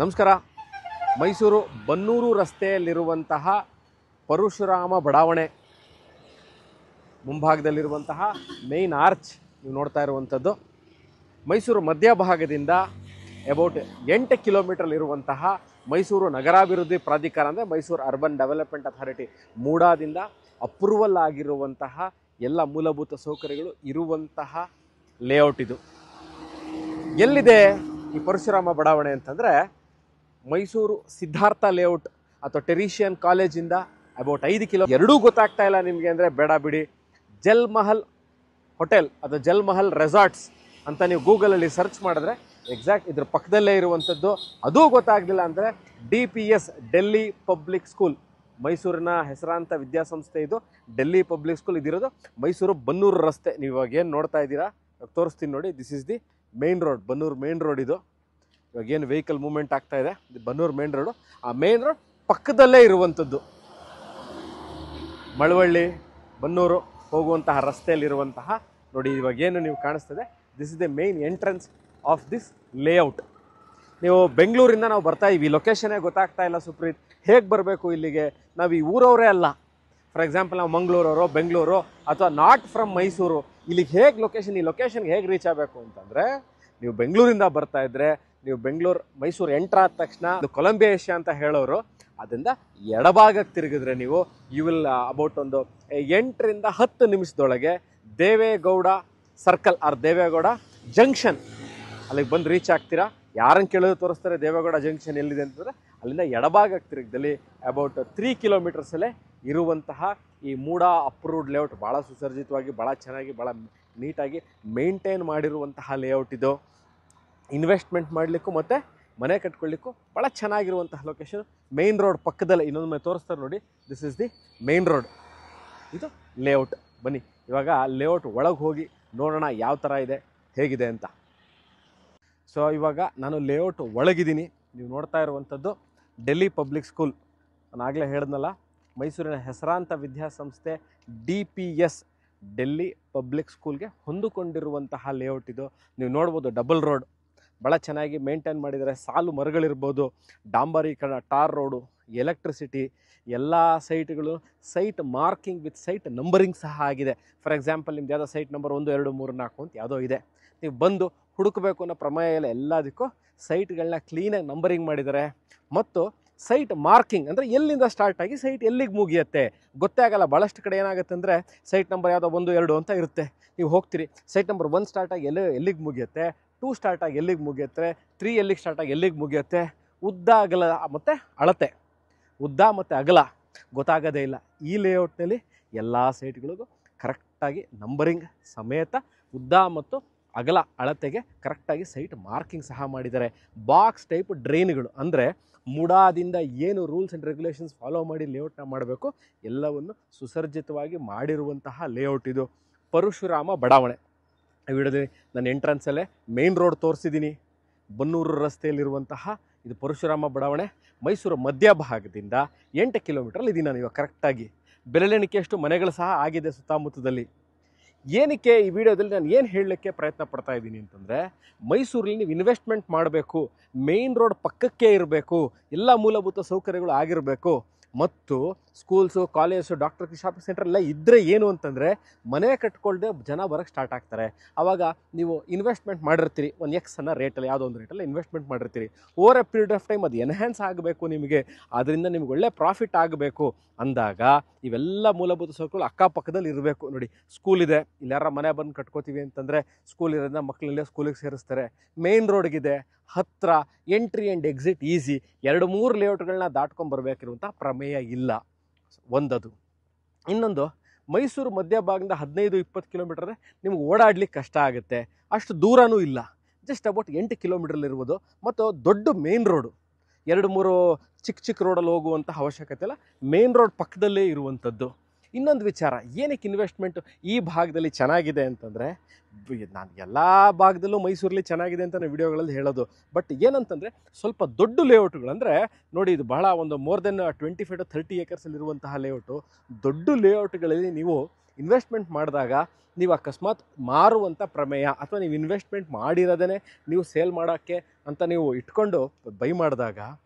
ನಮಸ್ಕಾರ. ಮೈಸೂರು ಬನ್ನೂರು ರಸ್ತೆಯಲ್ಲಿರುವಂತಹ ಪರಶುರಾಮ ಬಡಾವಣೆ ಮುಂಭಾಗದಲ್ಲಿರುವಂತಹ main arch ನೀವು ನೋಡ್ತಾ ಇರುವಂಥದ್ದು. ಮೈಸೂರು ಮಧ್ಯಭಾಗದಿಂದ ಅಬೌಟ್ 8 ಕಿಲೋಮೀಟರ್ಲಿರುವಂತಹ ಮೈಸೂರು ನಗರಾಭಿವೃದ್ಧಿ ಪ್ರಾಧಿಕಾರ ಅಂದರೆ ಮೈಸೂರು ಅರ್ಬನ್ ಡೆವಲಪ್ಮೆಂಟ್ ಅಥಾರಿಟಿ ಮೂಡಾದಿಂದ ಅಪ್ರೂವಲ್ ಆಗಿರುವಂತಹ ಎಲ್ಲ ಮೂಲಭೂತ ಸೌಕರ್ಯಗಳು ಇರುವಂತಹ ಲೇಔಟ್ ಇದು. ಎಲ್ಲಿದೆ ಈ ಪರಶುರಾಮ ಬಡಾವಣೆ ಅಂತಂದರೆ ಮೈಸೂರು ಸಿದ್ಧಾರ್ಥ ಲೇಔಟ್ ಅಥವಾ ಟೆರಿಷಿಯನ್ ಕಾಲೇಜಿಂದ ಅಬೌಟ್ 5 ಕಿಲೋ. ಎರಡೂ ಗೊತ್ತಾಗ್ತಾ ಇಲ್ಲ ನಿಮಗೆ ಅಂದರೆ ಬೇಡ ಬಿಡಿ. ಜಲ್ ಮಹಲ್ ಹೋಟೆಲ್ ಅಥವಾ ಜಲ್ ಮಹಲ್ ರೆಸಾರ್ಟ್ಸ್ ಅಂತ ನೀವು ಗೂಗಲಲ್ಲಿ ಸರ್ಚ್ ಮಾಡಿದ್ರೆ ಎಕ್ಸಾಕ್ಟ್ ಇದ್ರ ಪಕ್ಕದಲ್ಲೇ ಇರುವಂಥದ್ದು. ಅದೂ ಗೊತ್ತಾಗಲಿಲ್ಲ ಅಂದರೆ DPS ಡೆಲ್ಲಿ ಪಬ್ಲಿಕ್ ಸ್ಕೂಲ್, ಮೈಸೂರಿನ ಹೆಸರಾಂತ ವಿದ್ಯಾಸಂಸ್ಥೆ ಇದು. ಡೆಲ್ಲಿ ಪಬ್ಲಿಕ್ ಸ್ಕೂಲ್ ಇದಿರೋದು ಮೈಸೂರು ಬನ್ನೂರು ರಸ್ತೆ. ನೀವು ಇವಾಗ ಏನು ನೋಡ್ತಾ ಇದ್ದೀರಾ ತೋರಿಸ್ತೀನಿ ನೋಡಿ. This is the main road, Bannur main road ಇದು. ಇವಾಗ ಏನು ವೆಹಿಕಲ್ ಮೂವ್ಮೆಂಟ್ ಆಗ್ತಾ ಇದೆ ಬನ್ನೂರು ಮೇನ್ ರೋಡು. ಆ ಮೇನ್ ರೋಡ್ ಪಕ್ಕದಲ್ಲೇ ಇರುವಂಥದ್ದು ಮಳವಳ್ಳಿ ಬನ್ನೂರು ಹೋಗುವಂತಹ ರಸ್ತೆಯಲ್ಲಿರುವಂತಹ ನೋಡಿ. ಇವಾಗ ಏನು ನೀವು ಕಾಣಿಸ್ತದೆ, this is the main entrance of this layout. ನೀವು ಬೆಂಗಳೂರಿಂದ ನಾವು ಬರ್ತಾ ಇದ್ದೀವಿ, ಲೊಕೇಶನ್ನೇ ಗೊತ್ತಾಗ್ತಾ ಇಲ್ಲ ಸುಪ್ರೀತ್, ಹೇಗೆ ಬರಬೇಕು ಇಲ್ಲಿಗೆ? ನಾವು ಈ ಊರವರೇ ಅಲ್ಲ. ಫಾರ್ ಎಕ್ಸಾಂಪಲ್ ನಾವು ಮಂಗಳೂರವರು, ಬೆಂಗಳೂರು ಅಥವಾ ನಾಟ್ ಫ್ರಮ್ ಮೈಸೂರು, ಇಲ್ಲಿಗೆ ಹೇಗೆ ಲೊಕೇಶನ್, ಈ ಲೊಕೇಶನ್ಗೆ ಹೇಗೆ ರೀಚ್ ಆಗಬೇಕು ಅಂತಂದರೆ ನೀವು ಬೆಂಗಳೂರಿಂದ ಬರ್ತಾ ಇದ್ದರೆ ನೀವು ಮೈಸೂರು ಎಂಟ್ರ್ ಆದ ತಕ್ಷಣ ಕೊಲಂಬಿಯಾ ಏಷ್ಯಾ ಅಂತ ಹೇಳೋರು, ಅದರಿಂದ ಎಡಭಾಗಕ್ಕೆ ತಿರುಗಿದ್ರೆ ನೀವು ಯು ವಿಲ್ ಅಬೌಟ್ ಒಂದು 8 ರಿಂದ 10 ನಿಮಿಷದೊಳಗೆ Devegowda circle or Devegowda junction ಅಲ್ಲಿಗೆ ಬಂದು ರೀಚ್ ಆಗ್ತೀರಾ. ಯಾರನ್ನು ಕೇಳಿದ್ರು ತೋರಿಸ್ತಾರೆ ದೇವೇಗೌಡ ಜಂಕ್ಷನ್ ಎಲ್ಲಿದೆ ಅಂತಂದರೆ ಅಲ್ಲಿಂದ ಎಡಭಾಗಕ್ಕೆ ತಿರುಗದಲ್ಲಿ ಅಬೌಟ್ 3 ಕಿಲೋಮೀಟರ್ಸಲ್ಲೇ ಇರುವಂತಹ ಈ ಮೂಡಾ ಅಪ್ರೂವ್ಡ್ ಲೇಔಟ್. ಭಾಳ ಸುಸರ್ಜಿತವಾಗಿ, ಭಾಳ ಚೆನ್ನಾಗಿ, ಭಾಳ ನೀಟಾಗಿ ಮೇಂಟೈನ್ ಮಾಡಿರುವಂತಹ ಲೇಔಟ್ ಇದು. ಇನ್ವೆಸ್ಟ್ಮೆಂಟ್ ಮಾಡಲಿಕ್ಕೂ ಮತ್ತು ಮನೆ ಕಟ್ಕೊಳ್ಳಿಕ್ಕೂ ಭಾಳ ಚೆನ್ನಾಗಿರುವಂತಹ ಲೊಕೇಶನ್. ಮೇನ್ ರೋಡ್ ಪಕ್ಕದಲ್ಲೇ ಇನ್ನೊಂದು ತೋರಿಸ್ತಾರೆ ನೋಡಿ. This is the main road, ಇದು ಲೇಔಟ್. ಬನ್ನಿ ಇವಾಗ ಲೇಔಟ್ ಒಳಗೆ ಹೋಗಿ ನೋಡೋಣ ಯಾವ ಥರ ಇದೆ, ಹೇಗಿದೆ ಅಂತ. ಸೊ ಇವಾಗ ನಾನು ಲೇಔಟ್ ಒಳಗಿದ್ದೀನಿ. ನೀವು ನೋಡ್ತಾ ಇರುವಂಥದ್ದು ಡೆಲ್ಲಿ ಪಬ್ಲಿಕ್ ಸ್ಕೂಲ್. ನಾನು ಆಗಲೇ ಹೇಳಿದ್ನಲ್ಲ, ಮೈಸೂರಿನ ಹೆಸರಾಂತ ವಿದ್ಯಾಸಂಸ್ಥೆ DPS ಡೆಲ್ಲಿ ಪಬ್ಲಿಕ್ ಸ್ಕೂಲ್ಗೆ ಹೊಂದಿಕೊಂಡಿರುವಂತಹ ಲೇಔಟ್ ಇದು. ನೀವು ನೋಡ್ಬೋದು ಡಬಲ್ ರೋಡ್, ಭಾಳ ಚೆನ್ನಾಗಿ ಮೇಂಟೈನ್ ಮಾಡಿದ್ದಾರೆ. ಸಾಲು ಮರಗಳಿರ್ಬೋದು, ಡಾಂಬರೀಕರಣ, ಟಾರ್ ರೋಡು, ಎಲೆಕ್ಟ್ರಿಸಿಟಿ, ಎಲ್ಲ ಸೈಟ್ಗಳು site marking with site numbering ಸಹ ಆಗಿದೆ. ಫಾರ್ ಎಕ್ಸಾಂಪಲ್ ನಿಮ್ದು ಯಾವುದೋ ಸೈಟ್ ನಂಬರ್ 1, 2, 3, 4 ಅಂತ ಯಾವುದೋ ಇದೆ, ನೀವು ಬಂದು ಹುಡುಕಬೇಕು ಅನ್ನೋ ಪ್ರಮೇಯ ಇಲ್ಲ. ಎಲ್ಲದಕ್ಕೂ ಸೈಟ್ಗಳನ್ನ ಕ್ಲೀನಾಗಿ ನಂಬರಿಂಗ್ ಮಾಡಿದ್ದಾರೆ. ಮತ್ತು ಸೈಟ್ ಮಾರ್ಕಿಂಗ್ ಅಂದರೆ ಎಲ್ಲಿಂದ ಸ್ಟಾರ್ಟ್ ಆಗಿ ಸೈಟ್ ಎಲ್ಲಿಗೆ ಮುಗಿಯುತ್ತೆ ಗೊತ್ತೇ ಆಗಲ್ಲ. ಭಾಳಷ್ಟು ಕಡೆ ಏನಾಗುತ್ತೆ ಅಂದರೆ ಸೈಟ್ ನಂಬರ್ ಯಾವುದೋ 1, 2 ಅಂತ ಇರುತ್ತೆ. ನೀವು ಹೋಗ್ತೀರಿ, ಸೈಟ್ ನಂಬರ್ 1 ಸ್ಟಾರ್ಟ್ ಆಗಿ ಎಲ್ಲಿಗೆ ಮುಗಿಯುತ್ತೆ, 2 ಸ್ಟಾರ್ಟ್ ಆಗಿ ಎಲ್ಲಿಗೆ ಮುಗಿಯುತ್ತೆ, 3 ಎಲ್ಲಿಗೆ ಸ್ಟಾರ್ಟ್ ಆಗಿ ಎಲ್ಲಿಗೆ ಮುಗಿಯುತ್ತೆ, ಉದ್ದ ಅಗಲ ಮತ್ತು ಅಳತೆ, ಉದ್ದ ಮತ್ತು ಅಗಲ ಗೊತ್ತಾಗೋದೇ ಇಲ್ಲ. ಈ ಲೇಔಟ್ನಲ್ಲಿ ಎಲ್ಲ ಸೈಟ್ಗಳಿಗೂ ಕರೆಕ್ಟಾಗಿ ನಂಬರಿಂಗ್ ಸಮೇತ ಉದ್ದ ಮತ್ತು ಅಗಲ ಅಳತೆಗೆ ಕರೆಕ್ಟಾಗಿ ಸೈಟ್ ಮಾರ್ಕಿಂಗ್ ಸಹ ಮಾಡಿದ್ದಾರೆ. ಬಾಕ್ಸ್ ಟೈಪ್ ಡ್ರೈನ್ಗಳು ಅಂದರೆ ಮೂಡಾದಿಂದ ಏನು ರೂಲ್ಸ್ ಆ್ಯಂಡ್ ರೆಗ್ಯುಲೇಷನ್ಸ್ ಫಾಲೋ ಮಾಡಿ ಲೇಔಟ್ನ ಮಾಡಬೇಕು ಎಲ್ಲವನ್ನು ಸುಸರ್ಜಿತವಾಗಿ ಮಾಡಿರುವಂತಹ ಲೇಔಟ್ ಇದು. ಪರಶುರಾಮ ಬಡಾವಣೆ ವಿಡಿಯೋದಲ್ಲಿ ನಾನು ಎಂಟ್ರೆನ್ಸಲ್ಲೇ ಮೇನ್ ರೋಡ್ ತೋರಿಸಿದ್ದೀನಿ. ಬನ್ನೂರು ರಸ್ತೆಯಲ್ಲಿರುವಂತಹ ಇದು ಪರಶುರಾಮ ಬಡಾವಣೆ. ಮೈಸೂರು ಮಧ್ಯಭಾಗದಿಂದ 8 ಕಿಲೋಮೀಟ್ರಲ್ಲಿ ಇದೀನಿ ನಾನು ಇವಾಗ ಕರೆಕ್ಟಾಗಿ. ಬೆರಳೆಣಿಕೆಯಷ್ಟು ಮನೆಗಳು ಸಹ ಆಗಿದೆ ಸುತ್ತಮುತ್ತದಲ್ಲಿ. ಏನಕ್ಕೆ ಈ ವಿಡಿಯೋದಲ್ಲಿ ನಾನು ಏನು ಹೇಳಲಿಕ್ಕೆ ಪ್ರಯತ್ನ ಪಡ್ತಾ ಇದ್ದೀನಿ ಅಂತಂದರೆ, ಮೈಸೂರಲ್ಲಿ ನೀವು ಇನ್ವೆಸ್ಟ್ಮೆಂಟ್ ಮಾಡಬೇಕು, ಮೇನ್ ರೋಡ್ ಪಕ್ಕಕ್ಕೆ ಇರಬೇಕು, ಎಲ್ಲ ಮೂಲಭೂತ ಸೌಕರ್ಯಗಳು ಆಗಿರಬೇಕು, ಮತ್ತು schools, college, doctor, shopping centre ಎಲ್ಲ ಇದ್ದರೆ ಏನು ಅಂತಂದರೆ ಮನೆ ಕಟ್ಕೊಳ್ದೆ ಜನ ಬರೋಕ್ಕೆ ಸ್ಟಾರ್ಟ್ ಆಗ್ತಾರೆ. ಆವಾಗ ನೀವು ಇನ್ವೆಸ್ಟ್ಮೆಂಟ್ ಮಾಡಿರ್ತೀರಿ, ಒಂದು ಅನ್ನ ರೇಟಲ್ಲಿ, ಯಾವುದೋ ಒಂದು ರೇಟಲ್ಲಿ ಇನ್ವೆಸ್ಟ್ಮೆಂಟ್ ಮಾಡಿರ್ತೀರಿ. Over a period of time ಅದು ಎನ್ಹ್ಯಾನ್ಸ್ ಆಗಬೇಕು ನಿಮಗೆ, ಅದರಿಂದ ನಿಮ್ಗೆ ಒಳ್ಳೆ ಪ್ರಾಫಿಟ್ ಆಗಬೇಕು ಅಂದಾಗ ಇವೆಲ್ಲ ಮೂಲಭೂತ ಸೌಕರ್ಯಗಳು ಅಕ್ಕಪಕ್ಕದಲ್ಲಿ ಇರಬೇಕು. ನೋಡಿ, ಸ್ಕೂಲ್ ಇದೆ, ಇಲ್ಲಿ ಯಾರ ಮನೆ ಬಂದು ಕಟ್ಕೋತೀವಿ ಅಂತಂದರೆ ಸ್ಕೂಲ್ ಇರೋದನ್ನ ಮಕ್ಕಳಲ್ಲೇ ಸ್ಕೂಲಿಗೆ ಸೇರಿಸ್ತಾರೆ. ಮೇನ್ ರೋಡ್ಗಿದೆ, ಹತ್ತಿರ, ಎಂಟ್ರಿ ಆ್ಯಂಡ್ ಎಕ್ಸಿಟ್ ಈಸಿ. 2-3 ಲೇಔಟ್ಗಳನ್ನ ದಾಟ್ಕೊಂಡು ಬರಬೇಕಿರುವಂಥ ಪ್ರಮೇಯ ಇಲ್ಲ. ಒಂದದು. ಇನ್ನೊಂದು, ಮೈಸೂರು ಮಧ್ಯಭಾಗದಿಂದ 15-20 ಕಿಲೋಮೀಟರ್ ನಿಮ್ಗೆ ಓಡಾಡ್ಲಿಕ್ಕೆ ಕಷ್ಟ ಆಗುತ್ತೆ. ಅಷ್ಟು ದೂರನೂ ಇಲ್ಲ, ಜಸ್ಟ್ ಅಬೌಟ್ 8 ಕಿಲೋಮೀಟರ್ಲಿರ್ಬೋದು. ಮತ್ತು ದೊಡ್ಡ ಮೇನ್ ರೋಡು, 2-3 ಚಿಕ್ಕ ರೋಡಲ್ಲಿ ಹೋಗುವಂಥ ಅವಶ್ಯಕತೆ ಇಲ್ಲ, ಮೇನ್ ರೋಡ್ ಪಕ್ಕದಲ್ಲೇ ಇರುವಂಥದ್ದು. ಇನ್ನೊಂದು ವಿಚಾರ, ಏನಕ್ಕೆ ಇನ್ವೆಸ್ಟ್ಮೆಂಟು ಈ ಭಾಗದಲ್ಲಿ ಚೆನ್ನಾಗಿದೆ ಅಂತಂದರೆ ನಾನು ಎಲ್ಲ ಭಾಗದಲ್ಲೂ ಮೈಸೂರಲ್ಲಿ ಚೆನ್ನಾಗಿದೆ ಅಂತ ನಾನು ವಿಡಿಯೋಗಳಲ್ಲಿ ಹೇಳೋದು. ಬಟ್ ಏನಂತಂದರೆ ಸ್ವಲ್ಪ ದೊಡ್ಡ ಲೇಔಟ್ಗಳು ಅಂದರೆ ನೋಡಿ, ಇದು ಬಹಳ ಒಂದು ಮೋರ್ ದೆನ್ 25 to 30 ಏಕರ್ಸಲ್ಲಿರುವಂತಹ ಲೇಔಟು. ದೊಡ್ಡ ಲೇಔಟ್ಗಳಲ್ಲಿ ನೀವು ಇನ್ವೆಸ್ಟ್ಮೆಂಟ್ ಮಾಡಿದಾಗ ನೀವು ಅಕಸ್ಮಾತ್ ಮಾರುವಂಥ ಪ್ರಮೇಯ ಅಥವಾ ನೀವು ಇನ್ವೆಸ್ಟ್ಮೆಂಟ್ ಮಾಡಿರೋದೇ ನೀವು ಸೇಲ್ ಮಾಡೋಕ್ಕೆ ಅಂತ ನೀವು ಇಟ್ಕೊಂಡು ಬೈ ಮಾಡಿದಾಗ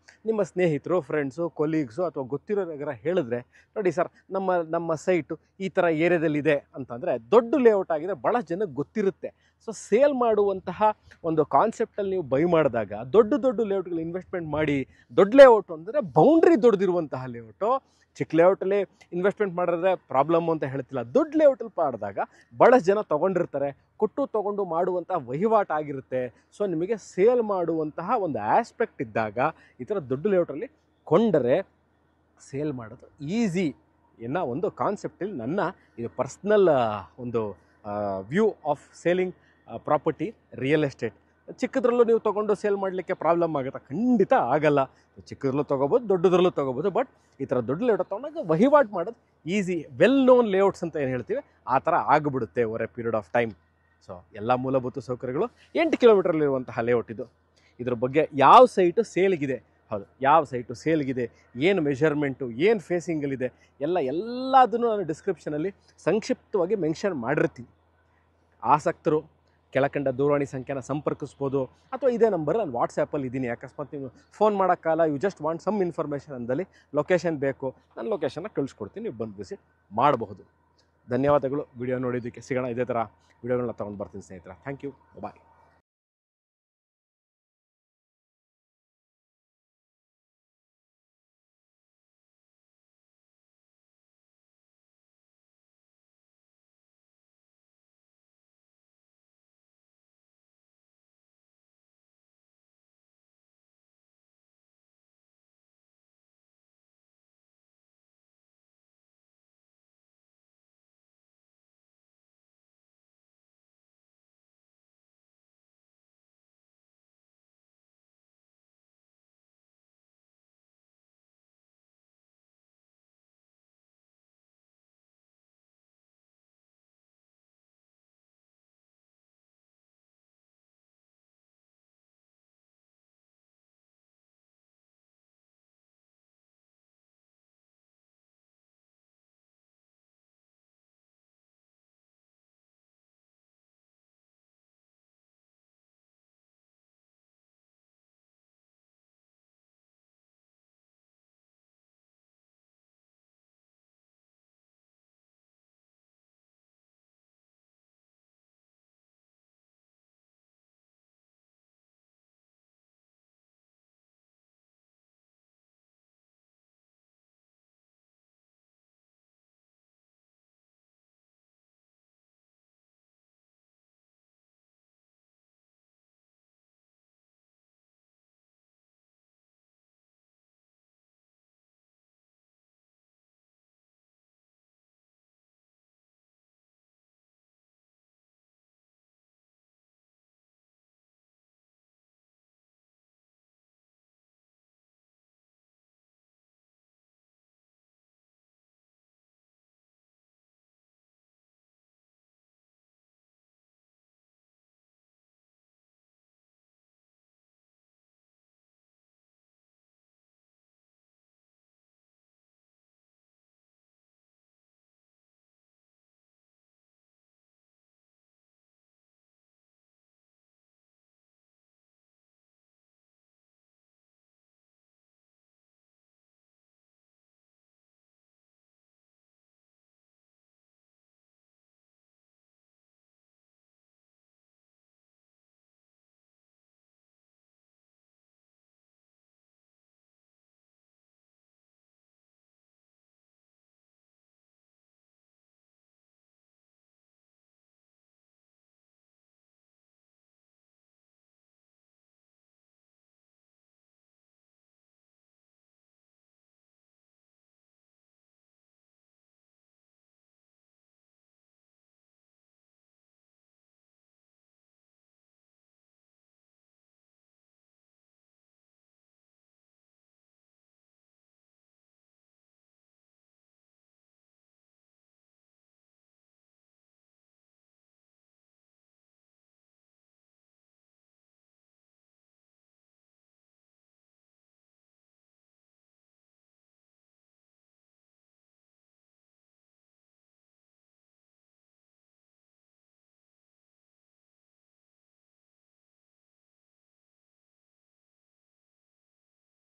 ನಿಮ್ಮ ಸ್ನೇಹಿತರು, ಫ್ರೆಂಡ್ಸು, ಕೊಲೀಗ್ಸು ಅಥವಾ ಗೊತ್ತಿರೋರ ಹೇಳಿದ್ರೆ, ನೋಡಿ ಸರ್ ನಮ್ಮ ಸೈಟು ಈ ಥರ ಏರಿಯಾದಲ್ಲಿದೆ ಅಂತಂದರೆ ದೊಡ್ಡ ಲೇಔಟ್ ಆಗಿದೆ, ಭಾಳ ಜನಕ್ಕೆ ಗೊತ್ತಿರುತ್ತೆ. ಸೊ ಸೇಲ್ ಮಾಡುವಂತಹ ಒಂದು ಕಾನ್ಸೆಪ್ಟಲ್ಲಿ ನೀವು ಬೈ ಮಾಡಿದಾಗ ದೊಡ್ಡ ಲೇಔಟ್ಗಳು ಇನ್ವೆಸ್ಟ್ಮೆಂಟ್ ಮಾಡಿ, ದೊಡ್ಡ ಲೇಔಟು ಅಂದರೆ ಬೌಂಡ್ರಿ ದೊಡ್ಡದಿರುವಂತಹ ಲೇಔಟು. ಚಿಕ್ಕ ಲೇಔಟಲ್ಲಿ ಇನ್ವೆಸ್ಟ್ಮೆಂಟ್ ಮಾಡಿದ್ರೆ ಪ್ರಾಬ್ಲಮ್ಮು ಅಂತ ಹೇಳ್ತಿಲ್ಲ. ದೊಡ್ಡ ಲೇಔಟಲ್ಲಿ ಮಾಡಿದಾಗ ಭಾಳಷ್ಟು ಜನ ತೊಗೊಂಡಿರ್ತಾರೆ, ತೊಗೊಂಡು ಮಾಡುವಂಥ ವಹಿವಾಟಾಗಿರುತ್ತೆ. ಸೊ ನಿಮಗೆ ಸೇಲ್ ಮಾಡುವಂತಹ ಒಂದು ಆಸ್ಪೆಕ್ಟ್ ಇದ್ದಾಗ ಈ ಥರ ದೊಡ್ಡ ಲೇಔಟಲ್ಲಿ ಕೊಂಡರೆ ಸೇಲ್ ಮಾಡೋದು ಈಸಿ ಎನ್ನೋ ಒಂದು ಕಾನ್ಸೆಪ್ಟಲ್ಲಿ ನನ್ನ ಇದು ಪರ್ಸ್ನಲ್ ಒಂದು view of selling property, real estate. ಚಿಕ್ಕದ್ರಲ್ಲೂ ನೀವು ತೊಗೊಂಡು ಸೇಲ್ ಮಾಡಲಿಕ್ಕೆ ಪ್ರಾಬ್ಲಮ್ ಆಗುತ್ತಾ? ಖಂಡಿತ ಆಗಲ್ಲ. ಚಿಕ್ಕದ್ರಲ್ಲೂ ತೊಗೋಬೋದು, ದೊಡ್ಡದ್ರಲ್ಲೂ ತೊಗೋಬೋದು. ಬಟ್ ಈ ಥರ ದೊಡ್ಡ ಲೇಔಟ್ ತೊಗೊಂಡಾಗ ವಹಿವಾಟು ಮಾಡೋದು ಈಸಿ. ವೆಲ್ ನೋನ್ ಲೇಔಟ್ಸ್ ಅಂತ ಏನು ಹೇಳ್ತೀವಿ ಆ ಥರ ಆಗಿಬಿಡುತ್ತೆ over a period of time. So ಎಲ್ಲ ಮೂಲಭೂತ ಸೌಕರ್ಯಗಳು 8 ಕಿಲೋಮೀಟ್ರಲ್ಲಿರುವಂತಹ ಲೇಔಟ್ ಇದು. ಇದ್ರ ಬಗ್ಗೆ ಯಾವ ಸೈಟು ಸೇಲ್ಗಿದೆ, ಹೌದು ಯಾವ ಸೈಟು ಸೇಲ್ಗಿದೆ, ಏನು ಮೆಷರ್ಮೆಂಟು, ಏನು ಫೇಸಿಂಗಲ್ಲಿದೆ, ಎಲ್ಲದನ್ನು ನಾನು ಡಿಸ್ಕ್ರಿಪ್ಷನಲ್ಲಿ ಸಂಕ್ಷಿಪ್ತವಾಗಿ ಮೆನ್ಷನ್ ಮಾಡಿರ್ತೀನಿ. ಆಸಕ್ತರು ಕೆಳಕಂಡ ದೂರವಾಣಿ ಸಂಖ್ಯೆನ ಸಂಪರ್ಕಿಸ್ಬೋದು, ಅಥವಾ ಇದೇ ನಂಬರ್ ನಾನು ವಾಟ್ಸಾಪಲ್ಲಿ ಇದ್ದೀನಿ. ಅಕಸ್ಮಾತ್ ನೀವು ಫೋನ್ ಮಾಡೋಕ್ಕಲ್ಲ, you just want some information ಅಂದಲ್ಲಿ ಲೊಕೇಶನ್ ಬೇಕು, ನಾನು ಲೊಕೇಶನ್ನ ಕಳಿಸ್ಕೊಡ್ತೀನಿ, ನೀವು ಬಂದು ವಿಸಿಟ್ ಮಾಡಬಹುದು. ಧನ್ಯವಾದಗಳು ವಿಡಿಯೋ ನೋಡಿದ್ದಕ್ಕೆ. ಸಿಗೋಣ ಇದೇ ಥರ ವಿಡಿಯೋಗಳನ್ನ ತೊಗೊಂಡು ಬರ್ತೀನಿ ಸ್ನೇಹಿತರೆ. Thank you, bye.